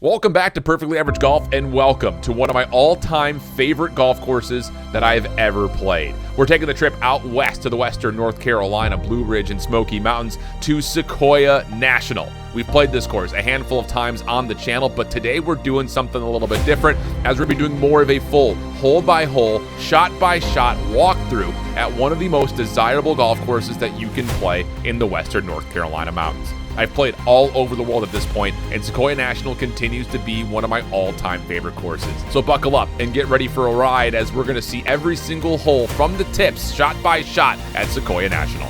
Welcome back to Perfectly Average Golf, and welcome to one of my all-time favorite golf courses that I've ever played. We're taking the trip out west to the western North Carolina, Blue Ridge and Smoky Mountains to Sequoyah National. We've played this course a handful of times on the channel, but today we're doing something a little bit different as we're going to be doing more of a full hole-by-hole, shot-by-shot walkthrough at one of the most desirable golf courses that you can play in the western North Carolina mountains. I've played all over the world at this point, and Sequoyah National continues to be one of my all-time favorite courses. So buckle up and get ready for a ride as we're going to see every single hole from the tips, shot by shot, at Sequoyah National.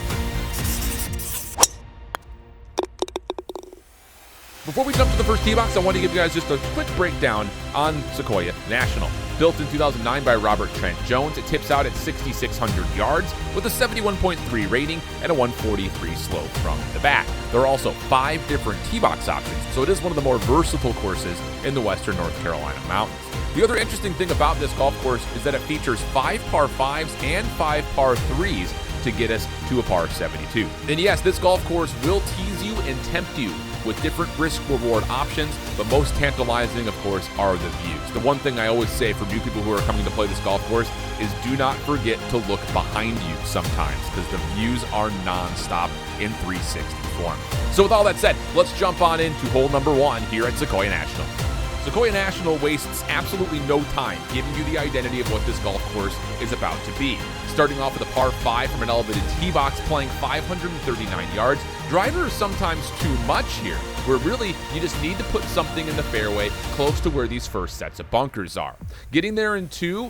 Before we jump to the first tee box, I want to give you guys just a quick breakdown on Sequoyah National. Built in 2009 by Robert Trent Jones, it tips out at 6,600 yards with a 71.3 rating and a 143 slope from the back. There are also 5 different tee box options, so it is one of the more versatile courses in the western North Carolina mountains. The other interesting thing about this golf course is that it features 5 par 5s and 5 par 3s to get us to a par 72. And yes, this golf course will tease you and tempt you with different risk-reward options, but most tantalizing, of course, are the views. The one thing I always say for new people who are coming to play this golf course is do not forget to look behind you sometimes, because the views are non-stop in 360 form. So with all that said, let's jump on into hole number 1 here at Sequoyah National. Sequoyah National wastes absolutely no time giving you the identity of what this golf course is about to be. Starting off with a par 5 from an elevated tee box, playing 539 yards. Driver is sometimes too much here, where really you just need to put something in the fairway close to where these first sets of bunkers are. Getting there in 2,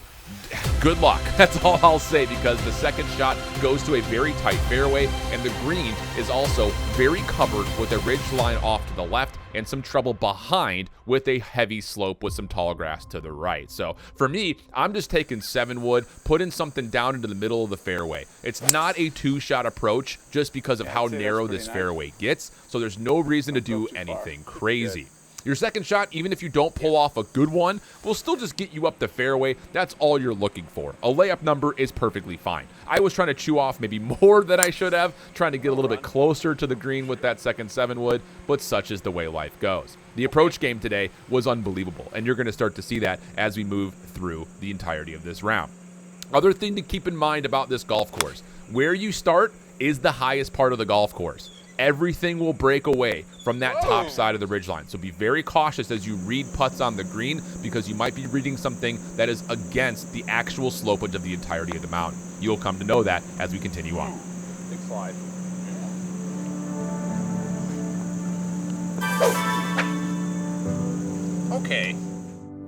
good luck. That's all I'll say, because the second shot goes to a very tight fairway, and the green is also very covered with a ridge line off to the left and some trouble behind with a heavy slope with some tall grass to the right. So for me, I'm just taking 7 wood, putting something down into the middle of the fairway. It's not a 2-shot approach just because of how narrow this fairway gets, so there's no reason to do anything crazy. Your second shot, even if you don't pull off a good one, will still just get you up the fairway. That's all you're looking for. A layup number is perfectly fine. I was trying to chew off maybe more than I should have, trying to get a little bit closer to the green with that second 7 wood, but such is the way life goes. The approach game today was unbelievable, and you're going to start to see that as we move through the entirety of this round. Other thing to keep in mind about this golf course, where you start is the highest part of the golf course. Everything will break away from that top side of the ridgeline. So be very cautious as you read putts on the green, because you might be reading something that is against the actual slopage of the entirety of the mountain. You'll come to know that as we continue on. Big slide. Okay.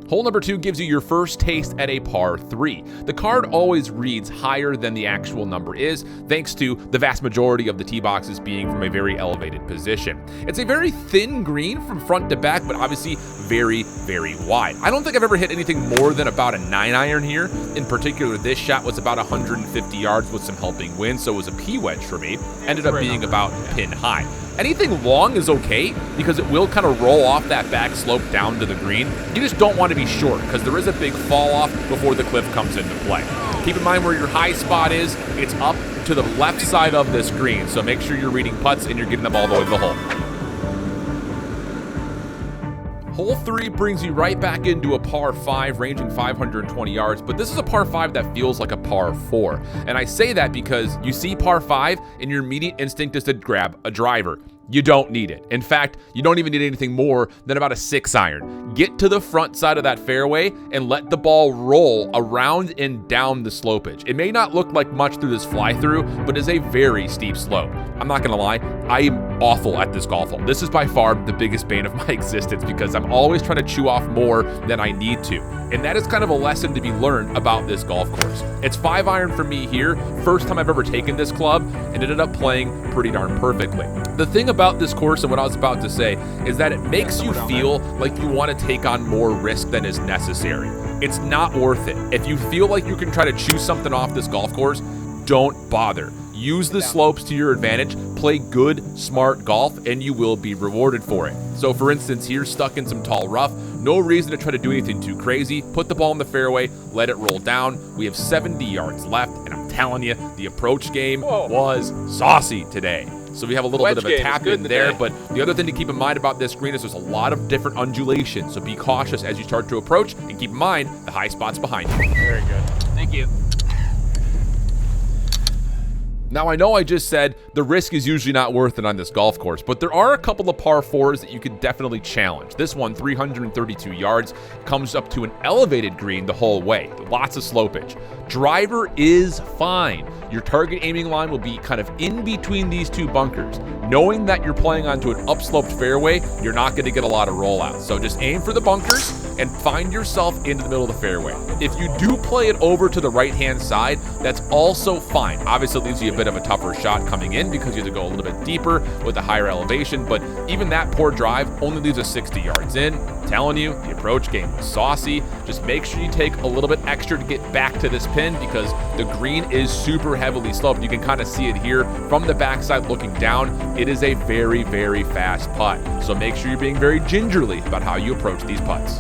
Hole number 2 gives you your first taste at a par 3. The card always reads higher than the actual number is, thanks to the vast majority of the tee boxes being from a very elevated position. It's a very thin green from front to back, but obviously very, very wide. I don't think I've ever hit anything more than about a 9-iron here. In particular, this shot was about 150 yards with some helping wind, so it was a P wedge for me. Ended up being about pin high. Anything long is okay, because it will kind of roll off that back slope down to the green. You just don't want to be short, because there is a big fall off before the cliff comes into play. Keep in mind where your high spot is. It's up to the left side of this green, so make sure you're reading putts and you're getting them all the way to the hole. Hole 3 brings you right back into a par 5 ranging 520 yards, but this is a par 5 that feels like a par 4. And I say that because you see par 5 and your immediate instinct is to grab a driver. You don't need it. In fact, you don't even need anything more than about a 6-iron. Get to the front side of that fairway and let the ball roll around and down the slopage. It may not look like much through this fly-through, but it's a very steep slope. I'm not gonna lie, I am awful at this golf hole. This is by far the biggest bane of my existence, because I'm always trying to chew off more than I need to. And that is kind of a lesson to be learned about this golf course. It's 5-iron for me here. First time I've ever taken this club, and ended up playing pretty darn perfectly. The thing about this course and what I was about to say is that it makes you feel like you want to take on more risk than is necessary. It's not worth it. If you feel like you can try to chew something off this golf course, don't bother. Use the slopes to your advantage, play good, smart golf, and you will be rewarded for it. So for instance, here, stuck in some tall rough, no reason to try to do anything too crazy. Put the ball in the fairway, let it roll down. We have 70 yards left, and I'm telling you, the approach game was saucy today. So we have a little bit of a Wedge game tap is good in there, today. but the other thing to keep in mind about this green is there's a lot of different undulations, so be cautious as you start to approach, and keep in mind the high spots behind you. Very good. Thank you. Now, I know I just said the risk is usually not worth it on this golf course, but there are a couple of par 4s that you could definitely challenge. This one, 332 yards, comes up to an elevated green the whole way. Lots of slopage. Driver is fine. Your target aiming line will be kind of in between these two bunkers. Knowing that you're playing onto an upsloped fairway, you're not going to get a lot of rollouts. So just aim for the bunkers and find yourself into the middle of the fairway. If you do play it over to the right-hand side, that's also fine. Obviously, it leaves you a bit of a tougher shot coming in because you have to go a little bit deeper with a higher elevation, but even that poor drive only leaves us 60 yards in. I'm telling you, the approach game was saucy. Just make sure you take a little bit extra to get back to this pin because the green is super heavily sloped. You can kind of see it here from the backside looking down. It is a very, very fast putt. So make sure you're being very gingerly about how you approach these putts.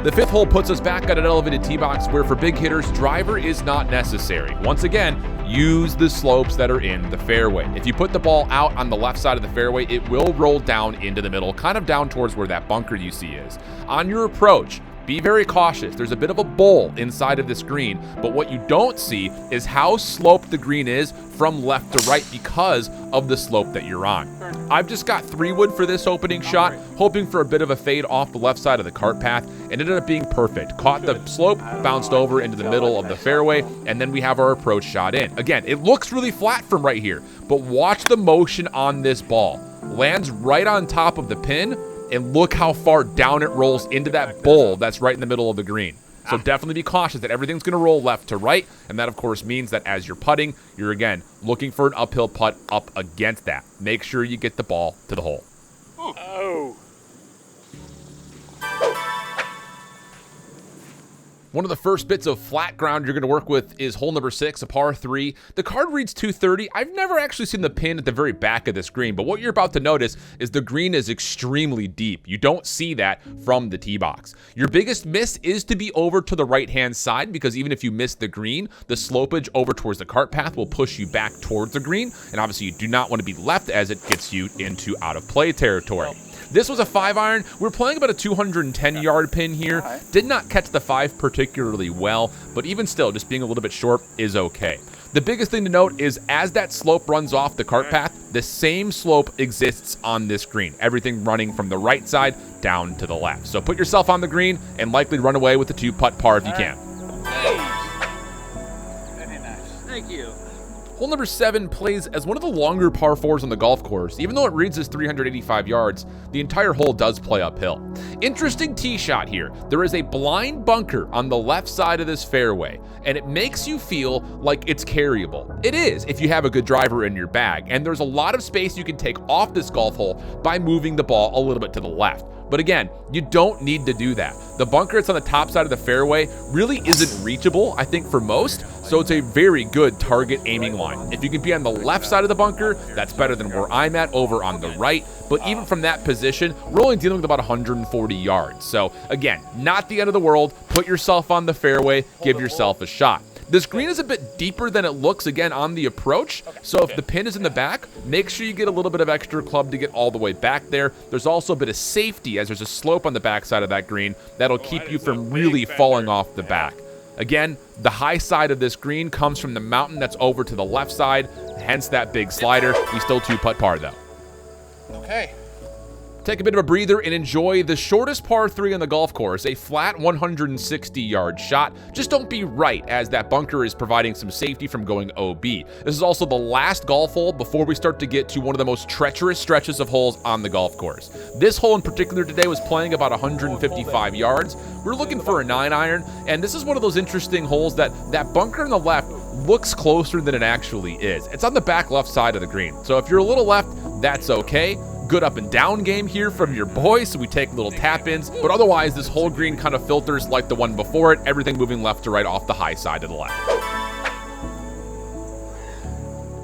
The 5th hole puts us back at an elevated tee box where for big hitters, driver is not necessary. Once again, use the slopes that are in the fairway. If you put the ball out on the left side of the fairway, it will roll down into the middle, kind of down towards where that bunker you see is. On your approach, be very cautious. There's a bit of a bowl inside of this green, but what you don't see is how sloped the green is from left to right because of the slope that you're on. I've just got 3-wood for this opening shot, hoping for a bit of a fade off the left side of the cart path, and it ended up being perfect. Caught the slope, bounced over into the middle of the fairway, and then we have our approach shot in. Again, it looks really flat from right here, but watch the motion on this ball. Lands right on top of the pin, and look how far down it rolls into that bowl that's right in the middle of the green. So definitely be cautious that everything's going to roll left to right, and that, of course, means that as you're putting, you're, again, looking for an uphill putt up against that. Make sure you get the ball to the hole. Oh. One of the first bits of flat ground you're going to work with is hole number 6, a par 3. The card reads 230. I've never actually seen the pin at the very back of this green, but what you're about to notice is the green is extremely deep. You don't see that from the tee box. Your biggest miss is to be over to the right-hand side because even if you miss the green, the slopage over towards the cart path will push you back towards the green, and obviously you do not want to be left as it gets you into out-of-play territory. This was a 5-iron. We're playing about a 210-yard pin here. Did not catch the 5 particularly well, but even still, just being a little bit short is okay. The biggest thing to note is as that slope runs off the cart path, the same slope exists on this green. Everything running from the right side down to the left. So put yourself on the green and likely run away with the 2-putt par if you can. Very nice. Thank you. Hole number 7 plays as one of the longer par 4s on the golf course. Even though it reads as 385 yards, the entire hole does play uphill. Interesting tee shot here. There is a blind bunker on the left side of this fairway, and it makes you feel like it's carryable. It is if you have a good driver in your bag, and there's a lot of space you can take off this golf hole by moving the ball a little bit to the left. But again, you don't need to do that. The bunker that's on the top side of the fairway really isn't reachable, I think, for most, so it's a very good target aiming line. If you can be on the left side of the bunker, that's better than where I'm at over on the right, but even from that position, we're only dealing with about 140 yards. So again, not the end of the world. Put yourself on the fairway, give yourself a shot. This green is a bit deeper than it looks, again, on the approach, so if the pin is in the back, make sure you get a little bit of extra club to get all the way back there. There's also a bit of safety as there's a slope on the backside of that green that'll keep you from really falling off the back. Again, the high side of this green comes from the mountain that's over to the left side, hence that big slider. We still 2-putt par, though. Okay. Take a bit of a breather and enjoy the shortest par 3 on the golf course, a flat 160-yard shot. Just don't be right, as that bunker is providing some safety from going OB. This is also the last golf hole before we start to get to one of the most treacherous stretches of holes on the golf course. This hole in particular today was playing about 155 yards. We're looking for a 9-iron, and this is one of those interesting holes that bunker on the left looks closer than it actually is. It's on the back left side of the green, so if you're a little left, that's okay. Good up and down game here from your boy, so we take little tap-ins, but otherwise this whole green kind of filters like the one before it, everything moving left to right off the high side of the left.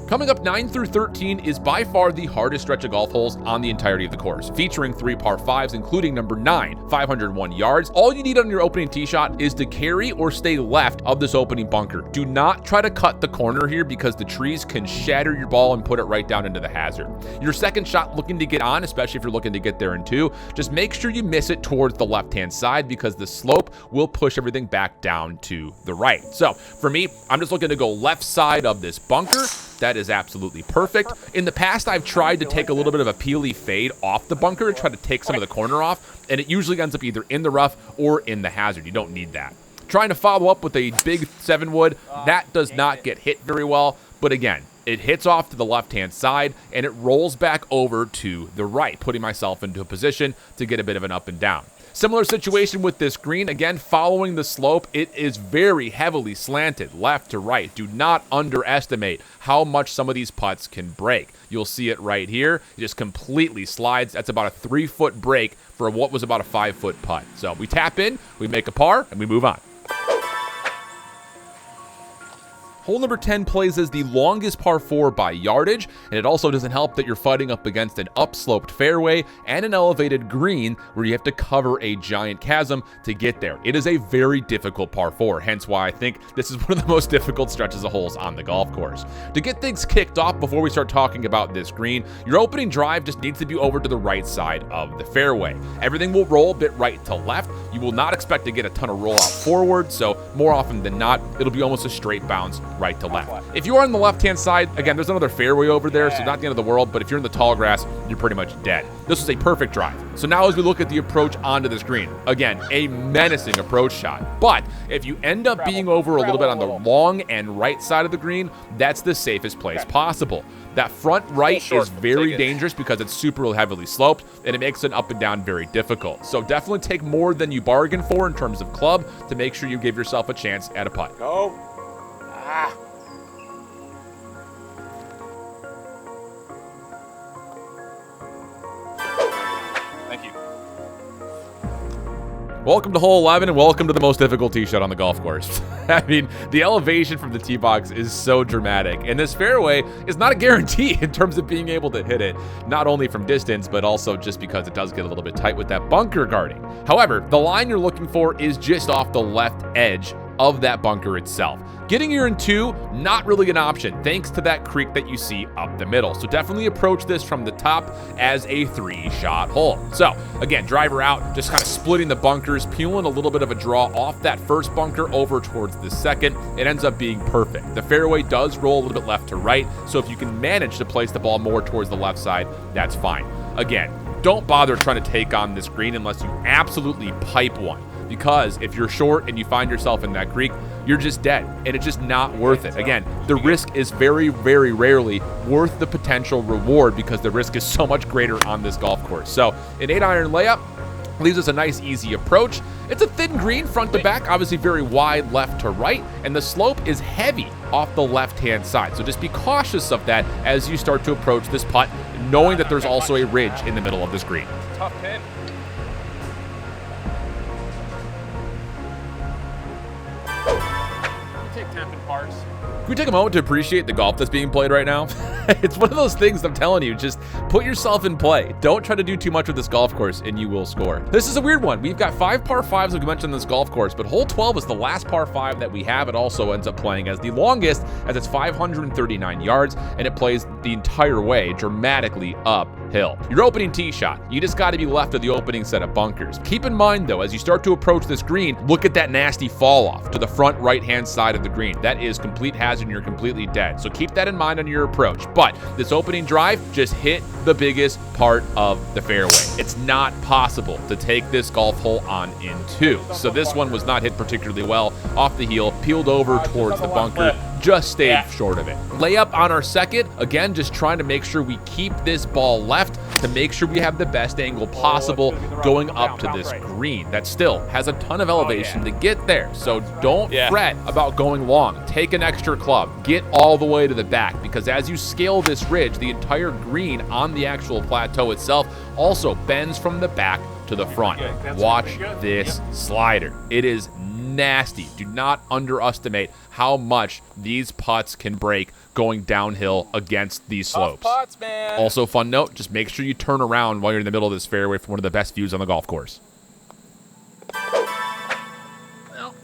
Coming up, 9 through 13 is by far the hardest stretch of golf holes on the entirety of the course, featuring 3 par 5s, including number 9, 501 yards. All you need on your opening tee shot is to carry or stay left of this opening bunker. Do not try to cut the corner here because the trees can shatter your ball and put it right down into the hazard. Your second shot looking to get on, especially if you're looking to get there in 2, just make sure you miss it towards the left-hand side because the slope will push everything back down to the right. So for me, I'm just looking to go left side of this bunker. That is absolutely perfect. In the past, I've tried to take a little bit of a peely fade off the bunker to try to take some of the corner off, and it usually ends up either in the rough or in the hazard. You don't need that. Trying to follow up with a big 7-wood, that does not get hit very well, but again, it hits off to the left-hand side, and it rolls back over to the right, putting myself into a position to get a bit of an up and down. Similar situation with this green. Again, following the slope, it is very heavily slanted left to right. Do not underestimate how much some of these putts can break. You'll see it right here. It just completely slides. That's about a 3-foot break for what was about a 5-foot putt. So we tap in, we make a par, and we move on. Hole number 10 plays as the longest par 4 by yardage, and it also doesn't help that you're fighting up against an upsloped fairway and an elevated green where you have to cover a giant chasm to get there. It is a very difficult par 4, hence why I think this is one of the most difficult stretches of holes on the golf course. To get things kicked off before we start talking about this green, your opening drive just needs to be over to the right side of the fairway. Everything will roll a bit right to left. You will not expect to get a ton of roll out forward, so more often than not, it'll be almost a straight bounce right to left. If you are on the left-hand side, again, there's another fairway over there, so not the end of the world, but if you're in the tall grass, you're pretty much dead. This was a perfect drive. So now as we look at the approach onto this green, again, a menacing approach shot. But if you end up being over a little bit on the long and right side of the green, that's the safest place possible. That front right is very dangerous because it's super heavily sloped, and it makes an up and down very difficult. So definitely take more than you bargain for in terms of club to make sure you give yourself a chance at a putt. Go. Thank you. Welcome to hole 11 and welcome to the most difficult tee shot on the golf course. I mean, the elevation from the tee box is so dramatic, and this fairway is not a guarantee in terms of being able to hit it, not only from distance, but also just because it does get a little bit tight with that bunker guarding. However, the line you're looking for is just off the left edge of that bunker itself. Getting here in 2, not really an option, thanks to that creek that you see up the middle. So definitely approach this from the top as a 3-shot hole. So again, driver out, just kind of splitting the bunkers, peeling a little bit of a draw off that first bunker over towards the second. It ends up being perfect. The fairway does roll a little bit left to right, so if you can manage to place the ball more towards the left side, that's fine. Again, don't bother trying to take on this green unless you absolutely pipe one. Because if you're short and you find yourself in that creek, you're just dead, and it's just not worth it. Again, the risk is very, very rarely worth the potential reward because the risk is so much greater on this golf course. So an 8-iron layup leaves us a nice, easy approach. It's a thin green front to back, obviously very wide left to right, and the slope is heavy off the left-hand side. So just be cautious of that as you start to approach this putt, knowing that there's also a ridge in the middle of this green. Tough pin. Take 10 pars. Can we take a moment to appreciate the golf that's being played right now? It's one of those things I'm telling you, just put yourself in play. Don't try to do too much with this golf course and you will score. This is a weird one. We've got 5 par 5s like we mentioned on this golf course, but hole 12 is the last par 5 that we have. It also ends up playing as the longest as it's 539 yards and it plays the entire way dramatically uphill. Your opening tee shot, you just got to be left of the opening set of bunkers. Keep in mind though, as you start to approach this green, look at that nasty fall off to the front right-hand side of the green. That is complete hazard and you're completely dead. So keep that in mind on your approach. But this opening drive, just hit the biggest part of the fairway. It's not possible to take this golf hole on in 2. So this one was not hit particularly well. Off the heel, peeled over towards the bunker, just stayed short of it. Layup on our second, again, just trying to make sure we keep this ball left to make sure we have the best angle possible going up to this green. That still has a ton of elevation to get there. So don't fret about going long. Take an extra club, get all the way to the back, because as you scale this ridge, the entire green on the actual plateau itself also bends from the back to the front. Watch this slider. It is nasty. Do not underestimate how much these putts can break going downhill against these slopes. Putts, man. Also, fun note, just make sure you turn around while you're in the middle of this fairway for one of the best views on the golf course. Well,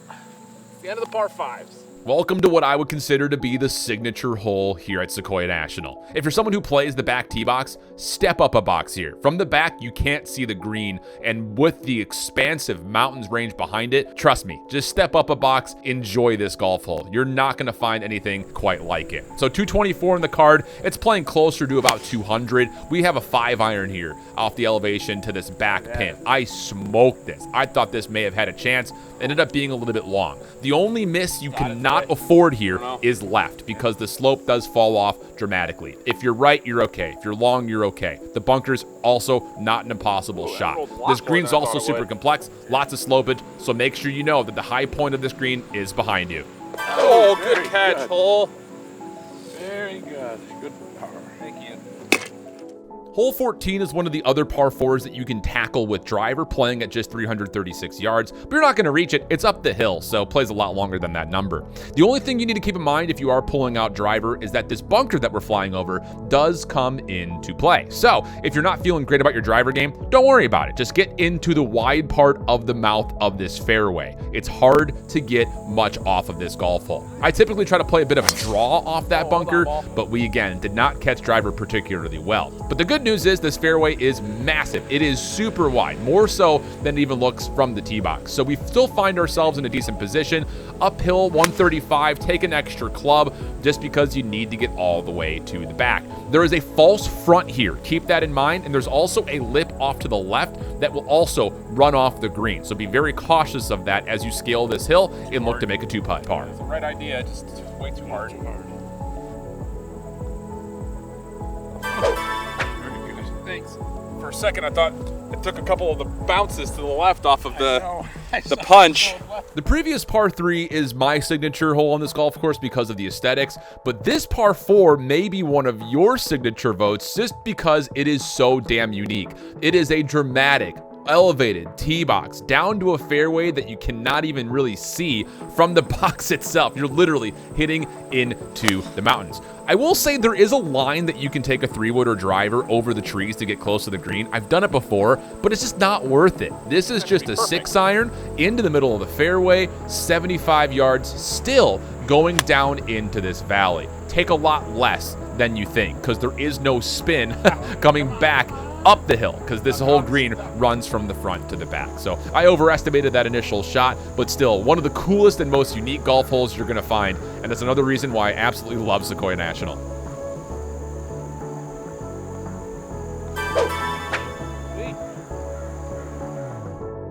it's the end of the par fives. Welcome to what I would consider to be the signature hole here at Sequoyah National. If you're someone who plays the back tee box, step up a box here. From the back, you can't see the green, and with the expansive mountains range behind it, trust me, just step up a box, enjoy this golf hole. You're not going to find anything quite like it. So 224 in the card, it's playing closer to about 200. We have a 5-iron here off the elevation to this back pin. I smoked this. I thought this may have had a chance. Ended up being a little bit long. The only miss you cannot afford here is left, because the slope does fall off dramatically. If you're right, you're okay. If you're long, you're okay. The bunker's also not an impossible shot. This green's also super complex, lots of slopage, so make sure you know that the high point of this green is behind you. Oh, good catch, hole. Very good. Good par. Thank you. Hole 14 is one of the other par 4s that you can tackle with driver, playing at just 336 yards, but you're not going to reach it. It's up the hill, so plays a lot longer than that number. The only thing you need to keep in mind if you are pulling out driver is that this bunker that we're flying over does come into play. So if you're not feeling great about your driver game, don't worry about it. Just get into the wide part of the mouth of this fairway. It's hard to get much off of this golf hole. I typically try to play a bit of draw off that bunker, but we again did not catch driver particularly well. But the good news is this fairway is massive. It is super wide, more so than it even looks from the tee box. So we still find ourselves in a decent position. Uphill 135, take an extra club just because you need to get all the way to the back. There is a false front here. Keep that in mind. And there's also a lip off to the left that will also run off the green. So be very cautious of that as you scale this hill and look to make a 2-putt par. It's the right idea, just way too hard. Thanks. For a second, I thought it took a couple of the bounces to the left off of the punch. The previous par 3 is my signature hole on this golf course because of the aesthetics, but this par 4 may be one of your signature votes just because it is so damn unique. It is a dramatic, elevated tee box down to a fairway that you cannot even really see from the box itself. You're literally hitting into the mountains. I will say there is a line that you can take a 3-wood or driver over the trees to get close to the green. I've done it before, but it's just not worth it. This is just a 6-iron into the middle of the fairway, 75 yards, still going down into this valley. Take a lot less than you think because there is no spin coming back up the hill because this whole green runs from the front to the back. So I overestimated that initial shot, but still one of the coolest and most unique golf holes you're going to find, and that's another reason why I absolutely love Sequoyah National.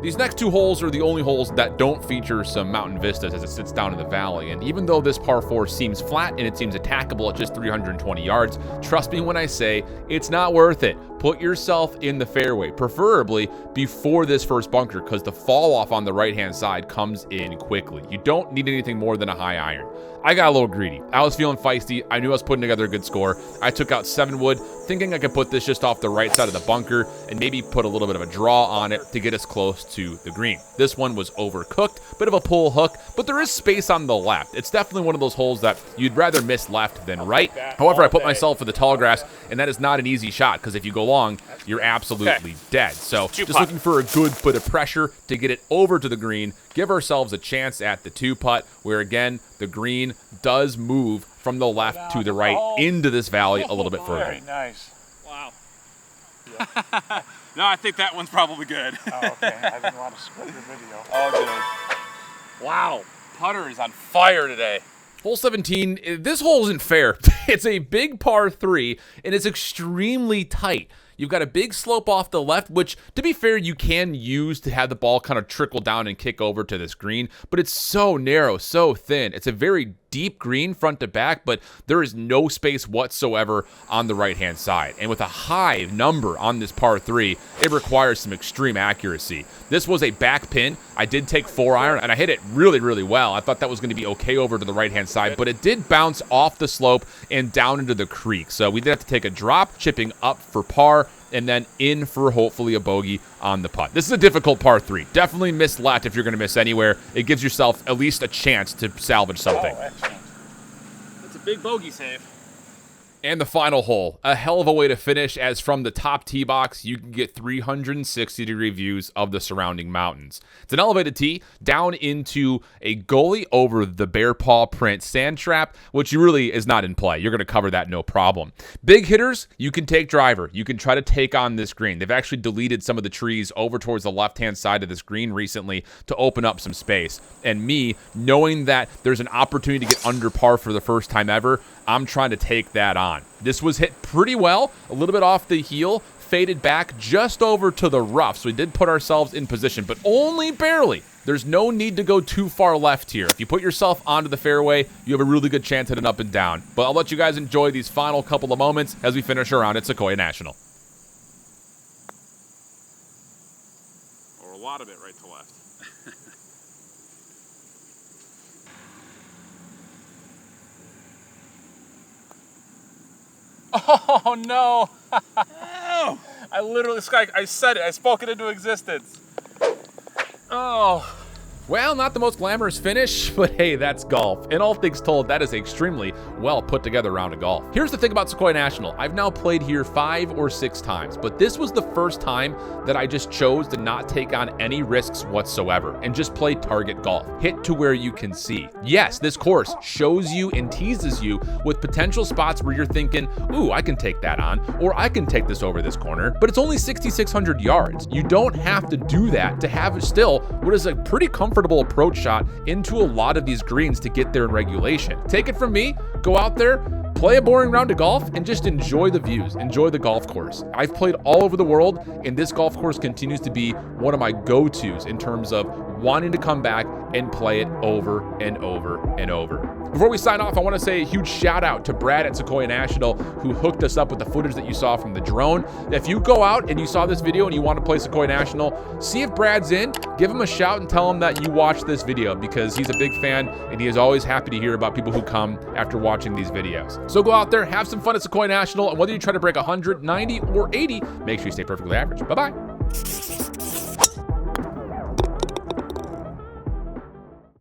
These next 2 holes are the only holes that don't feature some mountain vistas as it sits down in the valley, and even though this par 4 seems flat and it seems attackable at just 320 yards, trust me when I say it's not worth it. Put yourself in the fairway, preferably before this first bunker, because the fall off on the right-hand side comes in quickly. You don't need anything more than a high iron. I got a little greedy. I was feeling feisty. I knew I was putting together a good score. I took out 7-wood, thinking I could put this just off the right side of the bunker and maybe put a little bit of a draw on it to get us close to the green. This one was overcooked, bit of a pull hook, but there is space on the left. It's definitely one of those holes that you'd rather miss left than right. However, I put myself for the tall grass, and that is not an easy shot because if you go long, you're absolutely dead. So just looking for a good bit of pressure to get it over to the green, give ourselves a chance at the 2-putt, where again, the green does move from the left to the right into this valley a little bit further. Very nice. Wow. No, I think that one's probably good. Oh, okay. I didn't want to split your video. All good. Wow. Putter is on fire today. Hole 17, this hole isn't fair. It's a big par 3, and it's extremely tight. You've got a big slope off the left, which, to be fair, you can use to have the ball kind of trickle down and kick over to this green, but it's so narrow, so thin. It's a very deep green front to back, but there is no space whatsoever on the right-hand side. And with a high number on this par 3, it requires some extreme accuracy. This was a back pin. I did take 4-iron, and I hit it really, really well. I thought that was going to be okay over to the right-hand side, but it did bounce off the slope and down into the creek. So we did have to take a drop, chipping up for par. and then in for hopefully a bogey on the putt. This is a difficult par 3. Definitely miss left if you're going to miss anywhere. It gives yourself at least a chance to salvage something. Oh, excellent. That's a big bogey save. And the final hole, a hell of a way to finish, as from the top tee box, you can get 360-degree views of the surrounding mountains. It's an elevated tee down into a gully over the bear paw print sand trap, which really is not in play. You're going to cover that no problem. Big hitters, you can take driver. You can try to take on this green. They've actually deleted some of the trees over towards the left-hand side of this green recently to open up some space. And me, knowing that there's an opportunity to get under par for the first time ever, I'm trying to take that on. This was hit pretty well, a little bit off the heel, faded back just over to the rough. So we did put ourselves in position, but only barely. There's no need to go too far left here. If you put yourself onto the fairway, you have a really good chance at an up and down. But I'll let you guys enjoy these final couple of moments as we finish around at Sequoyah National. Or a lot of it right to left. Oh no! I literally, I said it. I spoke it into existence. Oh. Well, not the most glamorous finish, but hey, that's golf. And all things told, that is an extremely well put together round of golf. Here's the thing about Sequoyah National. I've now played here 5 or 6 times, but this was the first time that I just chose to not take on any risks whatsoever and just play target golf. Hit to where you can see. Yes, this course shows you and teases you with potential spots where you're thinking, ooh, I can take that on, or I can take this over this corner, but it's only 6,600 yards. You don't have to do that to have still what is a pretty comfortable approach shot into a lot of these greens to get there in regulation. Take it from me, go out there, play a boring round of golf, and just enjoy the views, enjoy the golf course. I've played all over the world, and this golf course continues to be one of my go-tos in terms of wanting to come back and play it over and over and over. Before we sign off, I want to say a huge shout out to Brad at Sequoyah National, who hooked us up with the footage that you saw from the drone. If you go out and you saw this video and you want to play Sequoyah National, see if Brad's in, give him a shout and tell him that you watched this video, because he's a big fan and he is always happy to hear about people who come after watching these videos. So go out there, have some fun at Sequoyah National, and whether you try to break 100, 90, or 80, make sure you stay perfectly average. Bye-bye.